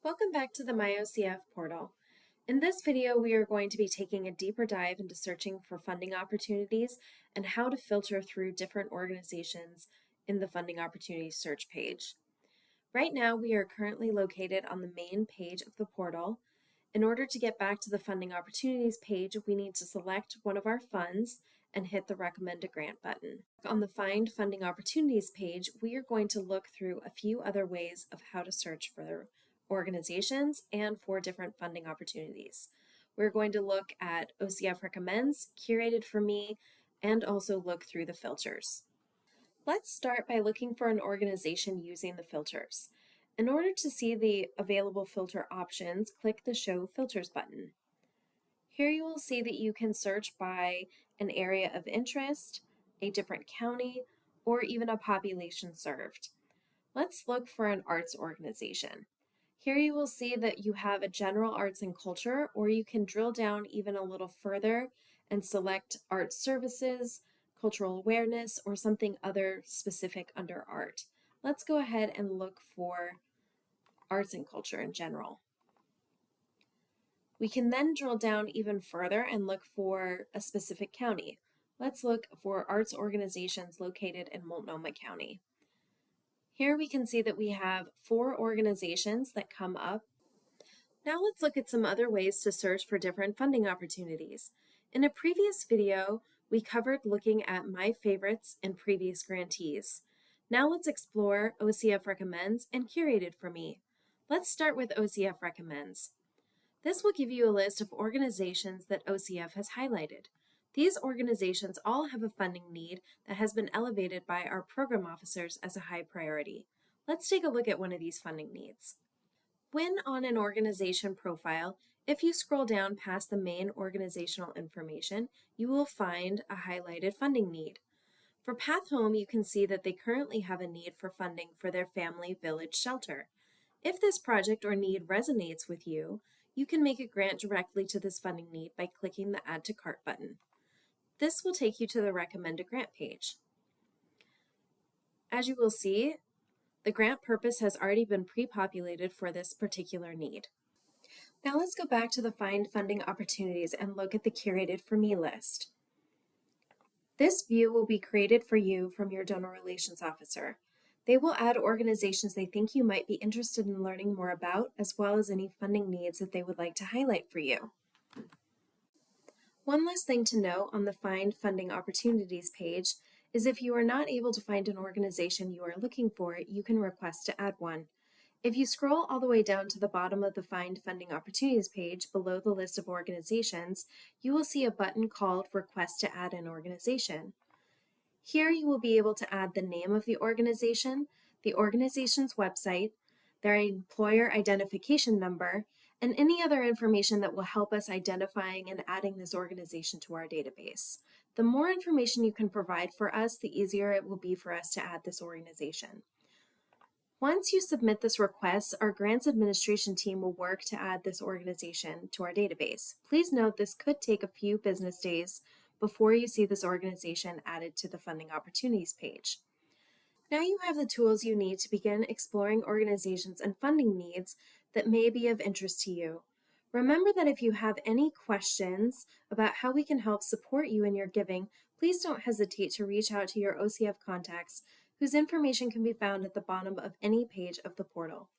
Welcome back to the MyOCF portal. In this video, we are going to be taking a deeper dive into searching for funding opportunities and how to filter through different organizations in the funding opportunities search page. Right now, we are currently located on the main page of the portal. In order to get back to the funding opportunities page, we need to select one of our funds and hit the Recommend a Grant button. On the Find Funding Opportunities page, we are going to look through a few other ways of how to search for organizations and for different funding opportunities. We're going to look at OCF Recommends, Curated for Me, and also look through the filters. Let's start by looking for an organization using the filters. In order to see the available filter options, click the Show Filters button. Here you will see that you can search by an area of interest, a different county, or even a population served. Let's look for an arts organization. Here you will see that you have a general arts and culture, or you can drill down even a little further and select arts services, cultural awareness, or something other specific under art. Let's go ahead and look for arts and culture in general. We can then drill down even further and look for a specific county. Let's look for arts organizations located in Multnomah County. Here we can see that we have 4 organizations that come up. Now let's look at some other ways to search for different funding opportunities. In a previous video, we covered looking at my favorites and previous grantees. Now let's explore OCF Recommends and Curated for Me. Let's start with OCF Recommends. This will give you a list of organizations that OCF has highlighted. These organizations all have a funding need that has been elevated by our program officers as a high priority. Let's take a look at one of these funding needs. When on an organization profile, if you scroll down past the main organizational information, you will find a highlighted funding need. For Path Home, you can see that they currently have a need for funding for their family village shelter. If this project or need resonates with you, you can make a grant directly to this funding need by clicking the Add to Cart button. This will take you to the Recommend a Grant page. As you will see, the grant purpose has already been pre-populated for this particular need. Now let's go back to the Find Funding Opportunities and look at the Curated for Me list. This view will be created for you from your donor relations officer. They will add organizations they think you might be interested in learning more about, as well as any funding needs that they would like to highlight for you. One last thing to note on the Find Funding Opportunities page is if you are not able to find an organization you are looking for, you can request to add one. If you scroll all the way down to the bottom of the Find Funding Opportunities page below the list of organizations, you will see a button called Request to Add an Organization. Here you will be able to add the name of the organization's website, their employer identification number, and any other information that will help us identifying and adding this organization to our database. The more information you can provide for us, the easier it will be for us to add this organization. Once you submit this request, our grants administration team will work to add this organization to our database. Please note this could take a few business days before you see this organization added to the Funding Opportunities page. Now you have the tools you need to begin exploring organizations and funding needs that may be of interest to you. Remember that if you have any questions about how we can help support you in your giving, please don't hesitate to reach out to your OCF contacts, whose information can be found at the bottom of any page of the portal.